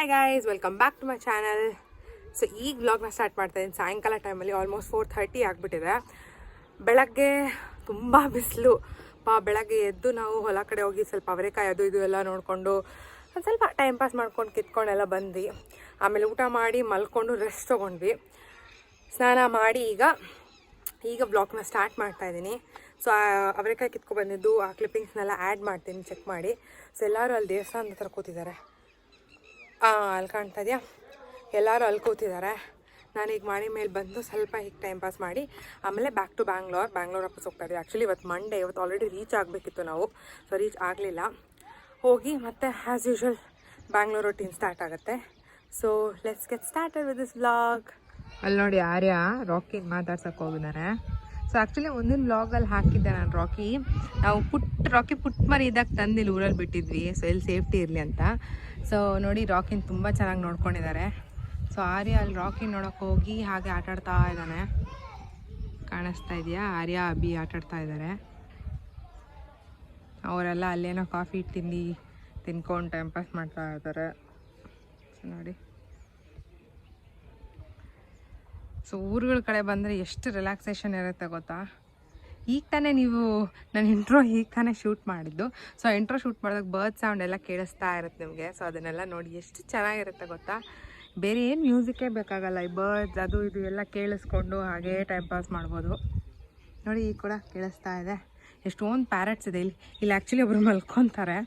Hi guys, welcome back to my channel. So ಈಗ ವ್ಲಾಗ್ನ start ಮಾಡ್ತಾಯಿದ್ದೀನಿ ಸಾಯಂಕಾಲ ಟೈಮಲ್ಲಿ. ಆಲ್ಮೋಸ್ಟ್ 4:30 ಆಗಿಬಿಟ್ಟಿದೆ. ಬೆಳಗ್ಗೆ ತುಂಬ ಬಿಸಿಲು. ಬೆಳಗ್ಗೆ ಎದ್ದು ನಾವು ಹೊಲ ಕಡೆ ಹೋಗಿ ಸ್ವಲ್ಪ ಅವರೆಕಾಯಿ ಅದು ಇದು ಎಲ್ಲ ನೋಡಿಕೊಂಡು ಒಂದು ಸ್ವಲ್ಪ ಟೈಮ್ ಪಾಸ್ ಮಾಡ್ಕೊಂಡು ಕಿತ್ಕೊಂಡೆಲ್ಲ ಬಂದ್ವಿ. ಆಮೇಲೆ ಊಟ ಮಾಡಿ ಮಲ್ಕೊಂಡು ರೆಸ್ಟ್ ತೊಗೊಂಡ್ವಿ. ಸ್ನಾನ ಮಾಡಿ ಈಗ ವ್ಲಾಗ್ನ ಸ್ಟಾರ್ಟ್ ಮಾಡ್ತಾಯಿದ್ದೀನಿ. ಸೊ ಅವರೆಕಾಯಿ ಕಿತ್ಕೊಬಂದಿದ್ದು ಆ ಕ್ಲಿಪ್ಪಿಂಗ್ಸ್ನೆಲ್ಲ ಆ್ಯಡ್ ಮಾಡ್ತೀನಿ, ಚೆಕ್ ಮಾಡಿ. ಸೊ ಎಲ್ಲರೂ ಅಲ್ಲಿ ದೇವಸ್ಥಾನದ ಹತ್ರ ಕೂತಿದ್ದಾರೆ. ಅಲ್ಲಿ ಕಾಣ್ತಾ ಇದೆಯಾ, ಎಲ್ಲರೂ ಅಲ್ಲಿ ಕೂತಿದ್ದಾರೆ. ನಾನೀಗ ಮಾಡಿ ಮೇಲೆ ಬಂದು ಸ್ವಲ್ಪ ಹೀಗೆ ಟೈಮ್ ಪಾಸ್ ಮಾಡಿ ಆಮೇಲೆ ಬ್ಯಾಕ್ ಟು ಬ್ಯಾಂಗ್ಳೂರ್ ವಾಪಸ್ ಹೋಗ್ತಾ ಇದ್ದೀವಿ. ಆ್ಯಕ್ಚುಲಿ ಇವತ್ತು ಮಂಡೇ, ಇವತ್ತು ಆಲ್ರೆಡಿ ರೀಚ್ ಆಗಬೇಕಿತ್ತು ನಾವು. ಸೊ ರೀಚ್ ಆಗಲಿಲ್ಲ. ಹೋಗಿ ಮತ್ತೆ as usual Bangalore routine start ಆಗುತ್ತೆ. So let's get started with this vlog. ಅಲ್ಲಿ ನೋಡಿ ಆರ್ಯ ರಾಕಿಗೆ ಮಾತಾಡ್ಸೋಕೆ ಹೋಗಿದ್ದಾರೆ. ಸೊ ಆ್ಯಕ್ಚುಲಿ ಒಂದಿನ ವ್ಲಾಗಲ್ಲಿ ಹಾಕಿದ್ದೆ ನಾನು ನಾವು ರಾಕಿ ಪುಟ್ಟ ಮರಿ ಇದ್ದಾಗ ತಂದಿಲ್ಲಿ ಊರಲ್ಲಿ ಬಿಟ್ಟಿದ್ವಿ. ಸೊ ಎಲ್ಲಿ ಸೇಫ್ಟಿ ಇರಲಿ ಅಂತ. ಸೊ ನೋಡಿ ರಾಕಿನ ತುಂಬ ಚೆನ್ನಾಗಿ ನೋಡ್ಕೊಂಡಿದ್ದಾರೆ. ಸೊ ಆರ್ಯ ಅಲ್ಲಿ ರಾಕಿ ನೋಡೋಕೆ ಹೋಗಿ ಹಾಗೆ ಆಟಾಡ್ತಾ ಇದ್ದಾನೆ. ಕಾಣಿಸ್ತಾ ಇದೆಯಾ, ಆರ್ಯ ಅಭಿ ಆಟಾಡ್ತಾ ಇದ್ದಾರೆ. ಅವರೆಲ್ಲ ಅಲ್ಲೇನೋ ಕಾಫಿ ತಿನ್ಕೊಂಡು ಟೈಮ್ ಪಾಸ್ ಮಾಡ್ತಾ ಇದ್ದಾರೆ. ಸೊ ನೋಡಿ, ಸೊ ಊರುಗಳ ಕಡೆ ಬಂದರೆ ಎಷ್ಟು ರಿಲ್ಯಾಕ್ಸೇಷನ್ ಇರುತ್ತೆ ಗೊತ್ತಾ. ಈಗ ತಾನೇ ನಾನು ಇಂಟ್ರೋ ಶೂಟ್ ಮಾಡಿದ್ದು. ಸೊ ಇಂಟ್ರೋ ಶೂಟ್ ಮಾಡಿದಾಗ ಬರ್ಡ್ ಸೌಂಡ್ ಎಲ್ಲ ಕೇಳಿಸ್ತಾ ಇರುತ್ತೆ ನಿಮಗೆ. ಸೊ ಅದನ್ನೆಲ್ಲ ನೋಡಿ ಎಷ್ಟು ಚೆನ್ನಾಗಿರುತ್ತೆ ಗೊತ್ತಾ. ಬೇರೆ ಏನು ಮ್ಯೂಸಿಕ್ಕೇ ಬೇಕಾಗಲ್ಲ, ಈ ಬರ್ಡ್ಸ್ ಅದು ಇದು ಎಲ್ಲ ಕೇಳಿಸ್ಕೊಂಡು ಹಾಗೇ ಟೈಮ್ ಪಾಸ್ ಮಾಡ್ಬೋದು. ನೋಡಿ ಈಗ ಕೂಡ ಕೇಳಿಸ್ತಾ ಇದೆ. ಎಷ್ಟೊಂದು ಪ್ಯಾರಟ್ಸ್ ಇದೆ ಇಲ್ಲಿ ಆ್ಯಕ್ಚುಲಿ ಒಬ್ಬರು ಮಲ್ಕೊತಾರೆ.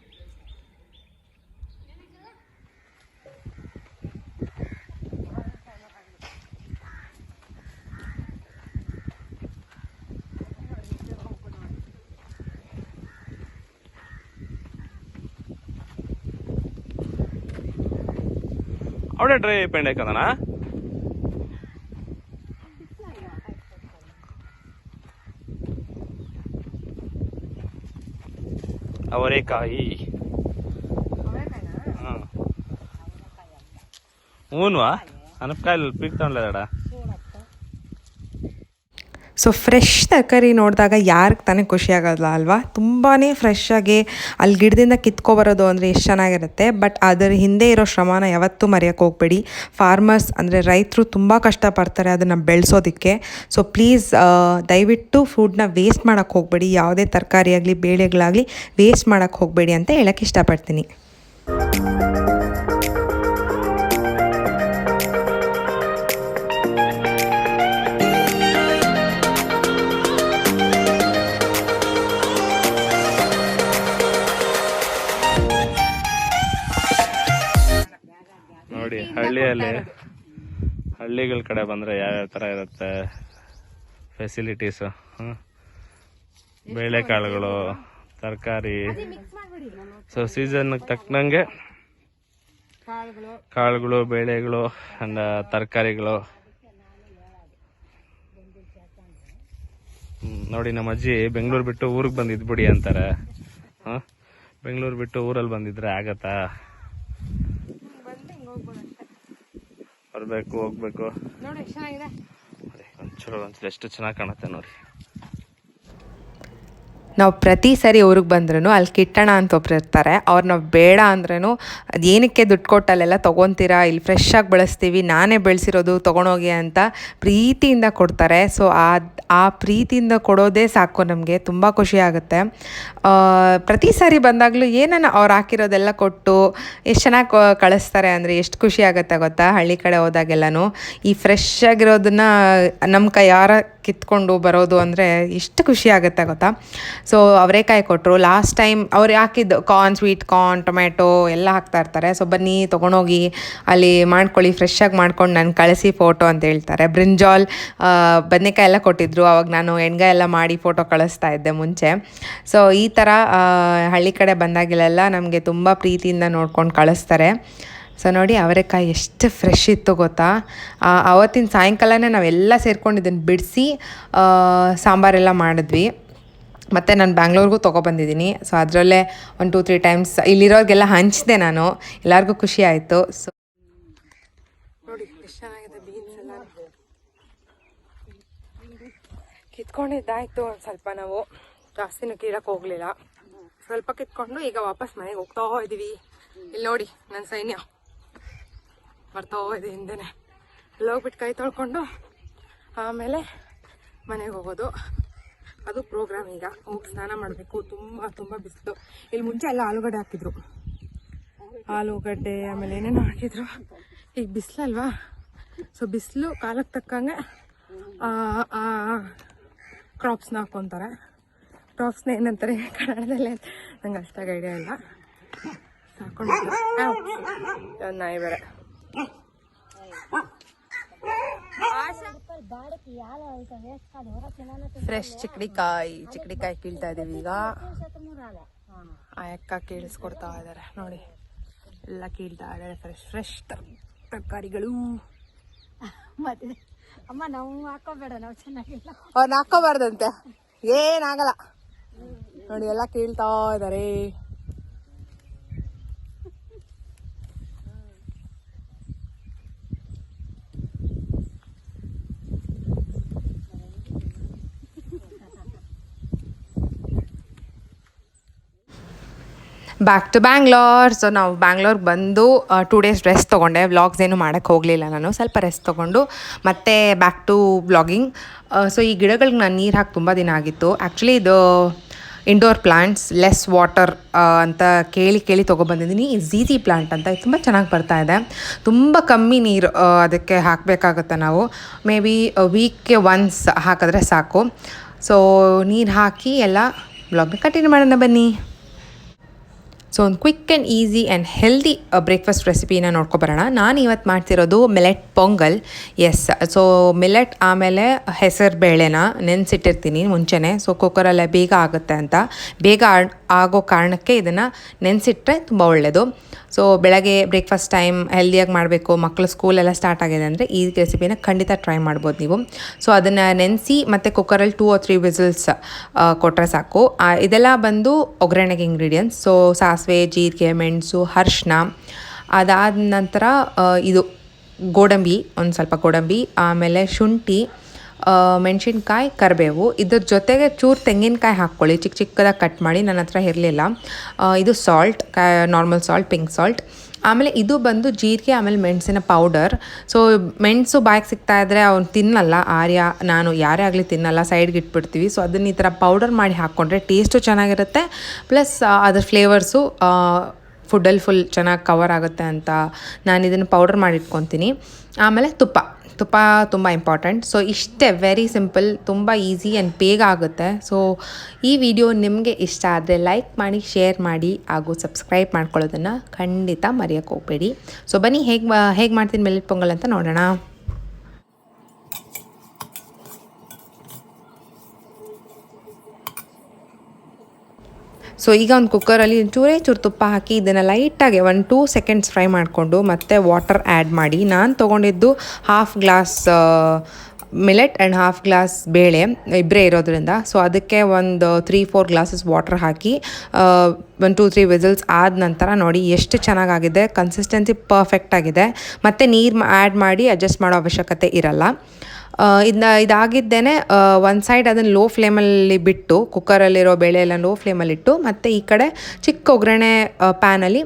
ಅವಡೆ ಡ್ರೈ ಪೆಂಡ್ ಹಾಕದಣ ಅವರೆಕಾಯಿ. ಹೂನ್ವಾ ಅನಪಕಾಯಿ ಪೀಕ್ ತಗೊಂಡ್ಲಡ. ಸೊ ಫ್ರೆಶ್ ತರಕಾರಿ ನೋಡಿದಾಗ ಯಾರಿಗೆ ತಾನೇ ಖುಷಿ ಆಗೋಲ್ಲ ಅಲ್ವಾ. ತುಂಬಾ ಫ್ರೆಶ್ಶಾಗಿ ಅಲ್ಲಿ ಗಿಡದಿಂದ ಕಿತ್ಕೊಬರೋದು ಅಂದರೆ ಎಷ್ಟು ಚೆನ್ನಾಗಿರುತ್ತೆ. ಬಟ್ ಅದರ ಹಿಂದೆ ಇರೋ ಶ್ರಮನ ಯಾವತ್ತೂ ಮರೆಯೋಕ್ಕೆ ಹೋಗಬೇಡಿ. ಫಾರ್ಮರ್ಸ್ ಅಂದರೆ ರೈತರು ತುಂಬ ಕಷ್ಟಪಡ್ತಾರೆ ಅದನ್ನು ಬೆಳೆಸೋದಕ್ಕೆ. ಸೊ ಪ್ಲೀಸ್ ದಯವಿಟ್ಟು ಫುಡ್ನ ವೇಸ್ಟ್ ಮಾಡೋಕ್ಕೆ ಹೋಗಬೇಡಿ. ಯಾವುದೇ ತರಕಾರಿ ಆಗಲಿ ಬೇಳೆಗಳಾಗಲಿ ವೇಸ್ಟ್ ಮಾಡೋಕ್ಕೆ ಹೋಗಬೇಡಿ ಅಂತ ಹೇಳೋಕ್ಕೆ ಇಷ್ಟಪಡ್ತೀನಿ. ನೋಡಿ, ಹಳ್ಳಿಗಳ ಕಡೆ ಬಂದರೆ ಯಾವ್ಯಾವ ಥರ ಇರುತ್ತೆ ಫೆಸಿಲಿಟೀಸು. ಬೇಳೆಕಾಳುಗಳು, ತರಕಾರಿ. ಸೊ ಸೀಸನ್ಗೆ ತಕ್ಕನಂಗೆ ಕಾಳುಗಳು, ಬೇಳೆಗಳು ಆ್ಯಂಡ್ ತರಕಾರಿಗಳು. ನೋಡಿ, ನಮ್ಮ ಅಜ್ಜಿ ಬೆಂಗಳೂರು ಬಿಟ್ಟು ಊರಿಗೆ ಬಂದಿದ್ದು ಬಿಡಿ ಅಂತಾರೆ. ಬೆಂಗಳೂರು ಬಿಟ್ಟು ಊರಲ್ಲಿ ಬಂದಿದ್ರೆ ಆಗತ್ತಾ? ಬರ್ಬೇಕು, ಹೋಗ್ಬೇಕು. ನೋಡಿ ಎಷ್ಟು ಚೆನ್ನಾಗಿದೆ. ಒಂಚೂರು ಎಷ್ಟು ಚೆನ್ನಾಗಿ ಕಾಣುತ್ತೆ ನೋಡಿ. ನಾವು ಪ್ರತಿ ಸರಿ ಊರಿಗೆ ಬಂದ್ರೂ ಅಲ್ಲಿ ಕಿಟ್ಟಣ ಅಂತ ಒಬ್ರು ಇರ್ತಾರೆ. ಅವ್ರು ನಾವು ಬೇಡ ಅಂದ್ರೂ ಅದೇನಕ್ಕೆ ದುಡ್ಡು ಕೊಟ್ಟಲ್ಲೆಲ್ಲ ತೊಗೊತೀರಾ, ಇಲ್ಲಿ ಫ್ರೆಶ್ಶಾಗಿ ಬೆಳೆಸ್ತೀವಿ, ನಾನೇ ಬೆಳೆಸಿರೋದು ತೊಗೊಂಡೋಗಿ ಅಂತ ಪ್ರೀತಿಯಿಂದ ಕೊಡ್ತಾರೆ. ಸೊ ಆ ಪ್ರೀತಿಯಿಂದ ಕೊಡೋದೇ ಸಾಕು, ನಮಗೆ ತುಂಬ ಖುಷಿ ಆಗುತ್ತೆ. ಪ್ರತಿ ಸಾರಿ ಬಂದಾಗಲೂ ಏನನ್ನ ಅವ್ರು ಹಾಕಿರೋದೆಲ್ಲ ಕೊಟ್ಟು ಎಷ್ಟು ಚೆನ್ನಾಗಿ ಕಳಿಸ್ತಾರೆ ಅಂದರೆ ಎಷ್ಟು ಖುಷಿ ಆಗುತ್ತೆ ಗೊತ್ತಾ. ಹಳ್ಳಿ ಕಡೆ ಹೋದಾಗೆಲ್ಲನೂ ಈ ಫ್ರೆಶ್ ಆಗಿರೋದನ್ನು ನಮ್ಮ ಕೈಯಾರ ಕಿತ್ಕೊಂಡು ಬರೋದು ಅಂದರೆ ಎಷ್ಟು ಖುಷಿ ಆಗುತ್ತೆ ಗೊತ್ತಾ. ಸೊ ಅವರೆಕಾಯಿ ಕೊಟ್ಟರು ಲಾಸ್ಟ್ ಟೈಮ್. ಅವ್ರು ಹಾಕಿದ್ದು ಸ್ವೀಟ್ ಕಾರ್ನ್, ಟೊಮೆಟೊ ಎಲ್ಲ ಹಾಕ್ತಾ ಇರ್ತಾರೆ. ಸೊ ಬನ್ನಿ ತೊಗೊಂಡೋಗಿ ಅಲ್ಲಿ ಮಾಡ್ಕೊಳ್ಳಿ, ಫ್ರೆಶ್ಶಾಗಿ ಮಾಡ್ಕೊಂಡು ನಾನು ಕಳಿಸಿ ಫೋಟೋ ಅಂತ ಹೇಳ್ತಾರೆ. ಬ್ರಿಂಜಾಲ್, ಬದನೆಕಾಯಿ ಎಲ್ಲ ಕೊಟ್ಟಿದ್ರು. ಅವಾಗ ನಾನು ಎಣ್ಗಾಯಿ ಎಲ್ಲ ಮಾಡಿ ಫೋಟೋ ಕಳಿಸ್ತಾ ಇದ್ದೆ ಮುಂಚೆ. ಸೊ ಈ ಥರ ಹಳ್ಳಿ ಕಡೆ ಬಂದಾಗಲೆಲ್ಲ ನಮಗೆ ತುಂಬ ಪ್ರೀತಿಯಿಂದ ನೋಡ್ಕೊಂಡು ಕಳಿಸ್ತಾರೆ. ಸೊ ನೋಡಿ, ಅವರೆಕಾಯಿ ಎಷ್ಟು ಫ್ರೆಶ್ ಇತ್ತು ಗೊತ್ತಾ. ಆವತ್ತಿನ ಸಾಯಂಕಾಲನೇ ನಾವೆಲ್ಲ ಸೇರ್ಕೊಂಡು ಇದನ್ನು ಬಿಡಿಸಿ ಸಾಂಬಾರೆಲ್ಲ ಮಾಡಿದ್ವಿ. ಮತ್ತು ನಾನು ಬ್ಯಾಂಗ್ಳೂರ್ಗೂ ತೊಗೊಬಂದಿದ್ದೀನಿ. ಸೊ ಅದರಲ್ಲೇ 1-2-3 ಟೈಮ್ಸ್ ಇಲ್ಲಿರೋರಿಗೆಲ್ಲ ಹಂಚಿದೆ ನಾನು. ಎಲ್ಲರಿಗೂ ಖುಷಿ ಆಯಿತು. ಸೊ ನೋಡಿ ಎಷ್ಟು ಚೆನ್ನಾಗಿದೆ ಬೀನ್ಸ್ ಎಲ್ಲ. ಕಿತ್ಕೊಂಡಿದ್ದಾಯಿತು ಒಂದು ಸ್ವಲ್ಪ. ನಾವು ಜಾಸ್ತಿನೂ ಕೀಳಕ್ಕೆ ಹೋಗಲಿಲ್ಲ, ಸ್ವಲ್ಪ ಕಿತ್ಕೊಂಡು ಈಗ ವಾಪಸ್ ಮನೆಗೆ ಹೋಗ್ತಾ ಇದ್ದೀವಿ. ಇಲ್ಲಿ ನೋಡಿ ನನ್ನ ಸೈನ್ಯ ಬರ್ತಾ ಹೋಗಿದೆ ಹಿಂದೆನೆ. ಅಲ್ಲಿ ಹೋಗ್ಬಿಟ್ಟು ಕೈ ತೊಳ್ಕೊಂಡು ಆಮೇಲೆ ಮನೆಗೆ ಹೋಗೋದು, ಅದು ಪ್ರೋಗ್ರಾಮ್. ಈಗ ಹೋಗಿ ಸ್ನಾನ ಮಾಡಬೇಕು. ತುಂಬ ಬಿಸಿಲು. ಇಲ್ಲಿ ಮುಂಚೆ ಎಲ್ಲ ಆಲೂಗಡ್ಡೆ ಹಾಕಿದ್ರು, ಆಲೂಗಡ್ಡೆ ಆಮೇಲೆ ಏನೇನೋ ಹಾಕಿದ್ರು. ಈಗ ಬಿಸಿಲಲ್ವಾ, ಸೊ ಬಿಸಿಲು ಕಾಲಕ್ಕೆ ತಕ್ಕಂಗೆ ಕ್ರಾಪ್ಸ್ನ ಹಾಕ್ಕೊತಾರೆ. ಕ್ರಾಪ್ಸ್ನ ಏನಂತಾರೆ ಕನ್ನಡದಲ್ಲೇ ನಂಗೆ ಅಷ್ಟಾಗಿ ಐಡಿಯಾ ಇಲ್ಲ. ಹಾಕೊಂಡು ನಾಯಿ ಬೇರೆ. ಫ್ರೆಶ್ ಚಿಕ್ಕಡಿಕಾಯಿ ಕೀಳ್ತಾ ಇದೀವಿ ಈಗ. ಆ ಅಕ್ಕ ಕೇಳಿಸ್ಕೊಡ್ತಾ ಇದಾರೆ ನೋಡಿ, ಎಲ್ಲ ಕೀಳ್ತಾ ಇದಾರೆ. ಫ್ರೆಶ್ ತರಕಾರಿಗಳು. ಮತ್ತೆ ಅಮ್ಮ ನಾವು ಹಾಕೋಬೇಡ, ನಾವು ಚೆನ್ನಾಗಿಲ್ಲ. ಅವ್ರನ್ನ ಹಾಕೋಬಾರ್ದಂತೆ, ಏನಾಗಲ್ಲ ನೋಡಿ. ಎಲ್ಲ ಕೀಳ್ತಾ ಇದಾರೆ. Back to Bangalore. ಸೊ ನಾವು ಬ್ಯಾಂಗ್ಳೂರ್ಗೆ ಬಂದು 2 days ರೆಸ್ಟ್ ತೊಗೊಂಡೆ. ವ್ಲಾಗ್ಸ್ ಏನು ಮಾಡೋಕ್ಕೆ ಹೋಗಲಿಲ್ಲ ನಾನು. ಸ್ವಲ್ಪ ರೆಸ್ಟ್ ತೊಗೊಂಡು ಮತ್ತೆ ಬ್ಯಾಕ್ ಟು ವ್ಲಾಗಿಂಗ್. ಸೊ ಈ ಗಿಡಗಳಿಗೆ ನಾನು ನೀರು ಹಾಕಿ ತುಂಬ ದಿನ ಆಗಿತ್ತು. ಆ್ಯಕ್ಚುಲಿ ಇದು ಇಂಡೋರ್ ಪ್ಲಾಂಟ್ಸ್, ಲೆಸ್ ವಾಟರ್ ಅಂತ ಕೇಳಿ ತೊಗೊಬಂದಿದ್ದೀನಿ. ಈ ಝೀತಿ ಪ್ಲಾಂಟ್ ಅಂತ, ಇದು ತುಂಬ ಚೆನ್ನಾಗಿ ಬರ್ತಾಯಿದೆ. ತುಂಬ ಕಮ್ಮಿ ನೀರು ಅದಕ್ಕೆ ಹಾಕಬೇಕಾಗುತ್ತೆ ನಾವು. ಮೇ ಬಿ ವೀಕ್ಗೆ ಒನ್ಸ್ ಹಾಕಿದ್ರೆ ಸಾಕು. ಸೊ ನೀರು ಹಾಕಿ ಎಲ್ಲ ವ್ಲಾಗ್ನ ಕಂಟಿನ್ಯೂ ಮಾಡೋಣ ಬನ್ನಿ. ಸೊ ಒಂದು quick and easy and healthy breakfast ರೆಸಿಪಿನ ನೋಡ್ಕೊಬರೋಣ. ನಾನು ಇವತ್ತು ಮಾಡ್ತಿರೋದು millet pongal. Yes, so millet ಆಮೇಲೆ ಹೆಸರು ಬೇಳೆನ ನೆನೆಸಿಟ್ಟಿರ್ತೀನಿ ಮುಂಚೆನೇ. ಸೊ ಕುಕ್ಕರಲ್ಲೇ ಬೇಗ ಆಗುತ್ತೆ ಅಂತ, ಬೇಗ ಆಗೋ ಕಾರಣಕ್ಕೆ ಇದನ್ನು ನೆನೆಸಿಟ್ರೆ ತುಂಬ ಒಳ್ಳೆಯದು. ಸೊ ಬೆಳಗ್ಗೆ ಬ್ರೇಕ್ಫಾಸ್ಟ್ ಟೈಮ್ ಹೆಲ್ದಿಯಾಗಿ ಮಾಡಬೇಕು, ಮಕ್ಕಳು ಸ್ಕೂಲೆಲ್ಲ ಸ್ಟಾರ್ಟ್ ಆಗಿದೆ ಅಂದರೆ ಈ ರೆಸಿಪಿನ ಖಂಡಿತ ಟ್ರೈ ಮಾಡ್ಬೋದು ನೀವು. ಸೊ ಅದನ್ನು ನೆನೆಸಿ ಮತ್ತು ಕುಕ್ಕರಲ್ಲಿ 2 or 3 ವಿಸಿಲ್ಸ್ ಕೊಟ್ಟರೆ ಸಾಕು. ಇದೆಲ್ಲ ಬಂದು ಒಗ್ಗರಣೆಗೆ ಇಂಗ್ರೀಡಿಯೆಂಟ್ಸ್. ಸೊ ಸಾಸಿವೆ, ಜೀರಿಗೆ, ಮೆಣಸು, ಅರಿಶಿನ. ಅದಾದ ನಂತರ ಇದು ಗೋಡಂಬಿ, ಒಂದು ಸ್ವಲ್ಪ ಗೋಡಂಬಿ, ಆಮೇಲೆ ಶುಂಠಿ, ಮೆಣಸಿನ್ಕಾಯಿ, ಕರಿಬೇವು. ಇದ್ರ ಜೊತೆಗೆ ಚೂರು ತೆಂಗಿನಕಾಯಿ ಹಾಕ್ಕೊಳ್ಳಿ, ಚಿಕ್ಕದಾಗಿ ಕಟ್ ಮಾಡಿ. ನನ್ನ ಹತ್ರ ಇರಲಿಲ್ಲ. ಇದು salt, normal salt, pink salt. ಆಮೇಲೆ ಇದು ಬಂದು ಜೀರಿಗೆ, ಆಮೇಲೆ ಮೆಣಸಿನ ಪೌಡರ್. ಸೊ ಮೆಣಸು ಬಾಯಿಗೆ ಸಿಗ್ತಾಯಿದ್ರೆ ಅವ್ನು ತಿನ್ನಲ್ಲ, ಆರ್ಯ ನಾನು ಯಾರೇ ಆಗಲಿ ತಿನ್ನಲ್ಲ, ಸೈಡ್ಗೆ ಇಟ್ಬಿಡ್ತೀವಿ. ಸೊ ಅದನ್ನ ಈ ಥರ ಪೌಡರ್ ಮಾಡಿ ಹಾಕ್ಕೊಂಡ್ರೆ ಟೇಸ್ಟು ಚೆನ್ನಾಗಿರುತ್ತೆ, ಪ್ಲಸ್ ಅದ್ರ ಫ್ಲೇವರ್ಸು ಫುಡ್ಡಲ್ಲಿ ಫುಲ್ ಚೆನ್ನಾಗಿ ಕವರ್ ಆಗುತ್ತೆ ಅಂತ ನಾನು ಇದನ್ನು ಪೌಡರ್ ಮಾಡಿ ಇಟ್ಕೊತೀನಿ. ಆಮೇಲೆ ತುಪ್ಪ ತುಂಬ ಇಂಪಾರ್ಟೆಂಟ್. ಸೊ ಇಷ್ಟೇ, ವೆರಿ ಸಿಂಪಲ್, ತುಂಬ ಈಸಿ ಆ್ಯಂಡ್ ಬೇಗ ಆಗುತ್ತೆ. ಸೊ ಈ ವಿಡಿಯೋ ನಿಮಗೆ ಇಷ್ಟ ಆದರೆ ಲೈಕ್ ಮಾಡಿ, ಶೇರ್ ಮಾಡಿ, ಹಾಗೂ ಸಬ್ಸ್ಕ್ರೈಬ್ ಮಾಡ್ಕೊಳ್ಳೋದನ್ನು ಖಂಡಿತ ಮರೆಯೋಕ್ಕೆ ಹೋಗಬೇಡಿ. ಸೊ ಬನ್ನಿ ಹೇಗೆ ಮಾಡ್ತೀನಿ ಮಿಲೆಟ್ ಪೊಂಗಲ್ ಅಂತ ನೋಡೋಣ. ಸೊ ಈಗ ಒಂದು ಕುಕ್ಕರಲ್ಲಿ ಚೂರು ತುಪ್ಪ ಹಾಕಿ ಇದನ್ನು ಲೈಟಾಗಿ 1-2 seconds ಫ್ರೈ ಮಾಡಿಕೊಂಡು ಮತ್ತೆ ವಾಟರ್ ಆ್ಯಡ್ ಮಾಡಿ. ನಾನು ತೊಗೊಂಡಿದ್ದು 1/2 glass ಮಿಲೆಟ್ ಆ್ಯಂಡ್ 1/2 glass ಬೇಳೆ, ಇಬ್ಬರೇ ಇರೋದ್ರಿಂದ. ಸೊ ಅದಕ್ಕೆ ಒಂದು 3-4 glasses ವಾಟರ್ ಹಾಕಿ 1-2-3 ವಿಸಿಲ್ಸ್ ಆದ ನಂತರ ನೋಡಿ ಎಷ್ಟು ಚೆನ್ನಾಗಾಗಿದೆ. ಕನ್ಸಿಸ್ಟೆನ್ಸಿ ಪರ್ಫೆಕ್ಟಾಗಿದೆ. ಮತ್ತು ನೀರು ಆ್ಯಡ್ ಮಾಡಿ ಅಡ್ಜಸ್ಟ್ ಮಾಡೋ ಅವಶ್ಯಕತೆ ಇರಲ್ಲ. ಇದಾಗಿದ್ದೇನೆ ಒಂದು ಸೈಡ್ ಅದನ್ನು ಲೋ ಫ್ಲೇಮಲ್ಲಿ ಬಿಟ್ಟು, ಕುಕ್ಕರಲ್ಲಿರೋ ಬೇಳೆ ಎಲ್ಲ ಲೋ ಫ್ಲೇಮಲ್ಲಿಟ್ಟು, ಮತ್ತು ಈ ಕಡೆ ಚಿಕ್ಕ ಒಗ್ಗರಣೆ ಪ್ಯಾನಲ್ಲಿ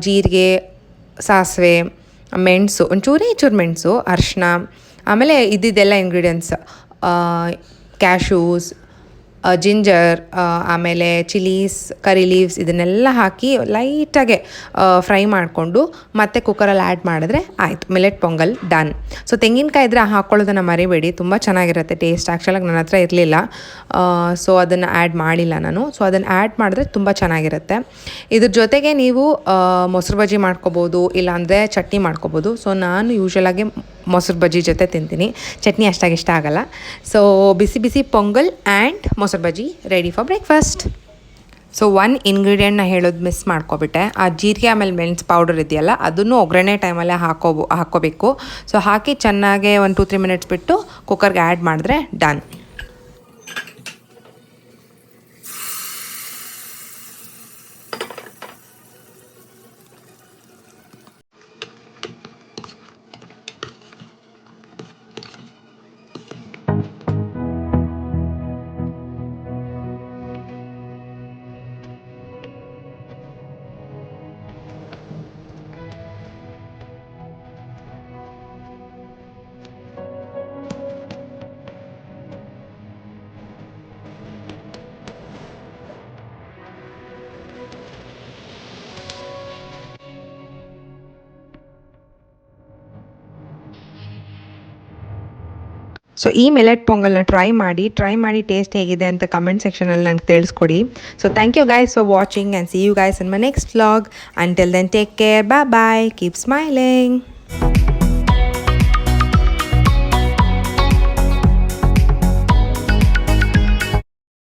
ಜೀರಿಗೆ, ಸಾಸಿವೆ, ಮೆಣಸು, ಚೂರು ಮೆಣಸು, ಅರಿಶಿನ, ಆಮೇಲೆ ಇದೆಲ್ಲ ಇಂಗ್ರೀಡಿಯೆಂಟ್ಸ್, ಕ್ಯಾಶ್ಯೂಸ್, ಜಿಂಜರ್, ಆಮೇಲೆ ಚಿಲೀಸ್, ಕರಿ ಲೀವ್ಸ್, ಇದನ್ನೆಲ್ಲ ಹಾಕಿ ಲೈಟಾಗೆ ಫ್ರೈ ಮಾಡಿಕೊಂಡು ಮತ್ತೆ ಕುಕ್ಕರಲ್ಲಿ ಆ್ಯಡ್ ಮಾಡಿದ್ರೆ ಆಯಿತು, ಮಿಲೆಟ್ ಪೊಂಗಲ್ ಡನ್. ಸೊ ತೆಂಗಿನಕಾಯಿ ಇದ್ದರೆ ಹಾಕ್ಕೊಳ್ಳೋದನ್ನು ಮರಿಬೇಡಿ, ತುಂಬ ಚೆನ್ನಾಗಿರುತ್ತೆ ಟೇಸ್ಟ್. ಆ್ಯಕ್ಚುಲಾಗಿ ನನ್ನ ಹತ್ರ ಇರಲಿಲ್ಲ, ಸೊ ಅದನ್ನು ಆ್ಯಡ್ ಮಾಡಿಲ್ಲ ನಾನು. ಸೊ ಅದನ್ನು ಆ್ಯಡ್ ಮಾಡಿದ್ರೆ ತುಂಬ ಚೆನ್ನಾಗಿರುತ್ತೆ. ಇದ್ರ ಜೊತೆಗೆ ನೀವು ಮೊಸರು ಬಜ್ಜಿ ಮಾಡ್ಕೋಬೋದು, ಇಲ್ಲಾಂದರೆ ಚಟ್ನಿ ಮಾಡ್ಕೋಬೋದು. ಸೊ ನಾನು ಯೂಶ್ವಲಾಗಿ ಮೊಸರು ಬಜ್ಜಿ ಜೊತೆ ತಿಂತೀನಿ, ಚಟ್ನಿ ಅಷ್ಟಾಗಿ ಇಷ್ಟ ಆಗಲ್ಲ. ಸೊ ಬಿಸಿ ಪೊಂಗಲ್ ಆ್ಯಂಡ್ ಮೊಸರು ಬಜ್ಜಿ ರೆಡಿ ಫಾರ್ ಬ್ರೇಕ್ಫಾಸ್ಟ್. ಸೊ ಒಂದು ಇಂಗ್ರೀಡಿಯೆಂಟ್ನ ಹೇಳೋದು ಮಿಸ್ ಮಾಡ್ಕೊಬಿಟ್ಟೆ. ಆ ಜೀರಿಗೆ ಆಮೇಲೆ ಮೆಣಸು ಪೌಡರ್ ಇದೆಯಲ್ಲ, ಅದನ್ನು ಒಗ್ಗರಣೆ ಟೈಮಲ್ಲೇ ಹಾಕ್ಕೋಬೇಕು. ಸೊ ಹಾಕಿ ಚೆನ್ನಾಗೆ 1-2-3 minutes ಬಿಟ್ಟು ಕುಕ್ಕರ್ಗೆ ಆ್ಯಡ್ ಮಾಡಿದ್ರೆ ಡನ್. ಸೊ ಈ ಮಿಲೆಟ್ ಪೊಂಗಲ್ನ ಟ್ರೈ ಮಾಡಿ ಟೇಸ್ಟ್ ಹೇಗಿದೆ ಅಂತ ಕಮೆಂಟ್ ಸೆಕ್ಷನಲ್ಲಿ ನಂಗೆ ತಿಳಿಸ್ಕೊಡಿ. So thank you guys for watching and see you guys in my next vlog. Until then take care, bye, keep smiling.